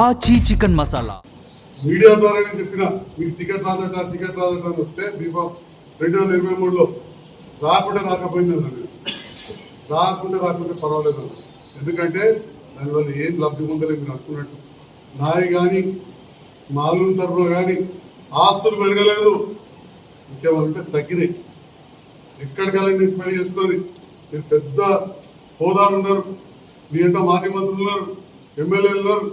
ఆచి chicken masala media ద్వారానే చెప్పిన మీకు టికెట్ రాదట అని వస్తే బీఫా 2023లో రాకపోయింది రాకుంటే పర్వాలేదు. ఎందుకంటే దానివల్ల ఏం లబ్ధి ఉందని మీరు అనుకున్నట్టు నాయి కానీ మాలూరు తరఫున కానీ ఆస్తులు పెరగలేదు, ఇంకేమంటే తగ్గినాయి. ఎక్కడికెళ్ళండి ఎంక్వైరీ చేసుకొని మీరు పెద్ద హోదాలు ఉన్నారు, మీ ఇంట మాజీ మంత్రులు ఉన్నారు, ఎమ్మెల్యేలు ఉన్నారు,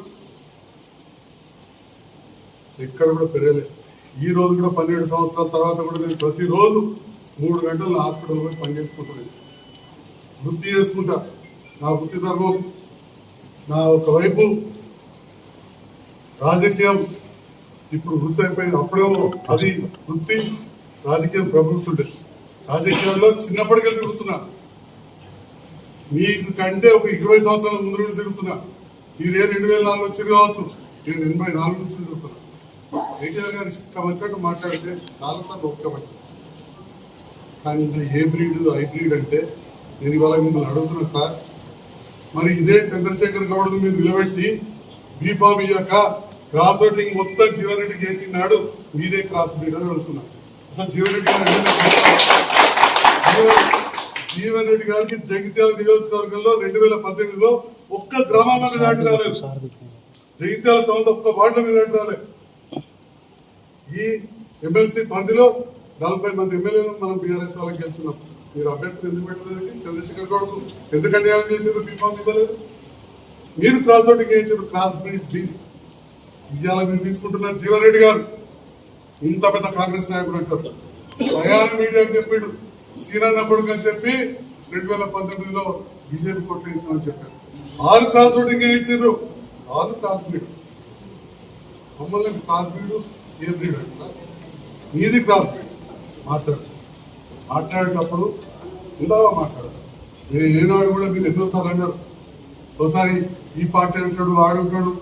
ఎక్కడ కూడా పెరగలేదు. ఈ రోజు కూడా 12 సంవత్సరాల తర్వాత కూడా నేను ప్రతిరోజు 3 గంటలు హాస్పిటల్ పోయి పని చేసుకుంటాను, వృత్తి చేసుకుంటా. నా వృత్తి ధర్మం, నా ఒకవైపు రాజకీయం ఇప్పుడు వృత్తి అయిపోయింది. అప్పుడేమో అది వృత్తి, రాజకీయం ప్రభుత్వం. రాజకీయాల్లో చిన్నప్పటికెళ్ళి తిరుగుతున్నా, మీకు కంటే ఒక 20 సంవత్సరాల ముందు నుండి తిరుగుతున్నా. మీరే 2004 వచ్చి కావచ్చు, నేను 84 నుంచి తిరుగుతున్నా. కేటీఆర్ గారు ఇష్టం వచ్చినట్టు మాట్లాడితే చాలాసార్లు ఒప్పుకోబట్టి, కానీ ఏ బ్రీడ్ హైబ్రిడ్ అంటే నేను ఇవాళ మిమ్మల్ని అడుగుతున్నా సార్, మరి ఇదే చంద్రశేఖర్ గౌడ్ మీరు నిలబెట్టి బీఫామ్ ఇయ్యాక క్రాస్ ఓటింగ్ మొత్తం జీవన్ రెడ్డికి వేసినాడు, మీదే క్రాస్ బ్రీడ్ అని అడుగుతున్నా. అసలు జీవన్ రెడ్డి గారికి జగిత్యాల నియోజకవర్గంలో 2018లో ఒక్క గ్రామాల్లో నాటి రాలేదు, జగిత్యాల టౌన్ ఒక్క వార్డులో మీరు నాటి రాలేదు. ఈ ఎమ్మెల్సీ పరిధిలో 40 మంది ఎమ్మెల్యేలు మనం బీఆర్ఎస్ వాళ్ళకి గెలుస్తున్నాం. మీరు అభ్యర్థులు ఎందుకు పెట్టలేదు? చంద్రశేఖర్ గౌడ్ ఎందుకు అన్యాయం చేశారు? బీఫామ్ ఇవ్వలేదు. మీరు క్రాస్ ఓటింగ్ చేయించారు, క్రాస్ బ్రీడ్. ఇవాళ మీరు తీసుకుంటున్నారు. జీవన్ రెడ్డి గారు ఇంత పెద్ద కాంగ్రెస్ నాయకుడు అంటారు, సయాన మీడియాకి చెప్పాడు, సీనన్న కొడుకు అని చెప్పి 2019లో బీజేపీ కొట్టేయించామని చెప్పారు. 6 క్రాస్ ఓటింగ్ చేయించారు, 6 క్రాస్ బ్రీడ్. మమ్మల్ని క్రాస్ బ్రీడ్ ఏ బ్రీడ్ అంటారా? మీది క్రాస్ బ్రీడ్. మాట్లాడేటప్పుడు ఇందాగా మాట్లాడతారు. ఏనాడు కూడా మీరు ఎన్నోసార్లు అన్నారు, ఒకసారి ఈ పార్టీ అంటాడు, ఆడుంటాడు,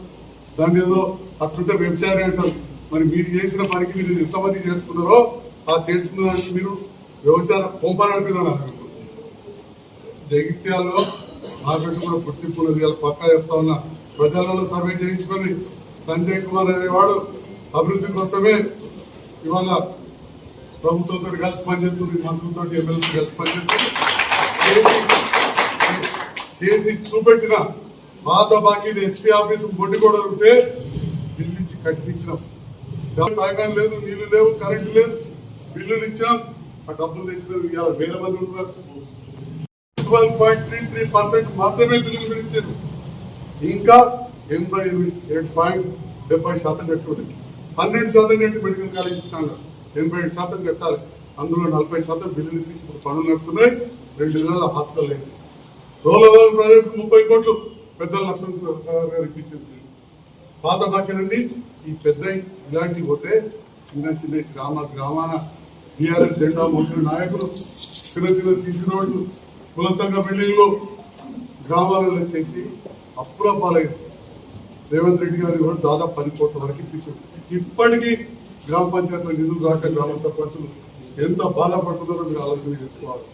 దాన్ని ఏదో అట్లుంటే వ్యభిచారి అంటారు. మరి మీరు చేసిన పనికి మీరు ఎంతమంది చేసుకున్నారో ఆ చేసుకున్న దానికి మీరు వ్యవసాయ కోపాలు నడిపినారు. జగిత్యాల్లో మార్కెట్ కూడా పుట్టింపున్నది. ఇలా పక్కా చెప్తా ఉన్నా, ప్రజలలో సర్వే చేయించుకొని సంజయ్ కుమార్ అనేవాడు అభివృద్ధి కోసమే ఇవాళ ప్రభుత్వంతో కలిసి పనిచేస్తుంది, మంత్రులతో ఎమ్మెల్యేతో కలిసి పనిచేస్తుంది. చేసి చూపెట్టిన పాత బాకీ ఎస్పీ ఆఫీసు బొడ్డిగూడ ఉంటే బిల్లు ఇచ్చి కట్టించినాం. పైగా లేదు, నీళ్లు లేవు, కరెంటు లేదు, బిల్లులు ఇచ్చినాం. ఆ డబ్బులు తెచ్చిన వేల మంది ఉన్నారు. 12.33% మాత్రమే బిల్లులు పెంచారు. ఇంకా 87.70% కట్టుకోండి. 12% కట్టి మెడికల్ కాలేజ్ ఇచ్చినాడు. 87% కట్టాలి. అందులో 40% బిల్లులు ఇచ్చి ఇప్పుడు పనులు నడుతున్నాయి. 2 నెలల హాస్టల్ లేదు. రోలవర్ ప్రాజెక్టు 30 కోట్లు పెద్దల లక్షలు ఇప్పించింది. పాత బాకీ నుండి ఈ పెద్ద ఇలాంటివి పోతే చిన్న గ్రామాన బీఆర్ఎస్ జెండా మోసిన నాయకులు చిన్న సీసీ రోడ్లు, కుల సంఘ బిల్డింగ్లు గ్రామాలలో చేసి అప్పుల పాలయ్యారు. రేవంత్ రెడ్డి గారు కూడా దాదాపు 10 కోట్ల వరకు ఇప్పించారు. ఇప్పటికీ గ్రామ పంచాయతీల నిధులు రాక గ్రామ సర్పంచులు ఎంత బాధపడుతున్నారో మీరు ఆలోచన చేసుకోవాలి.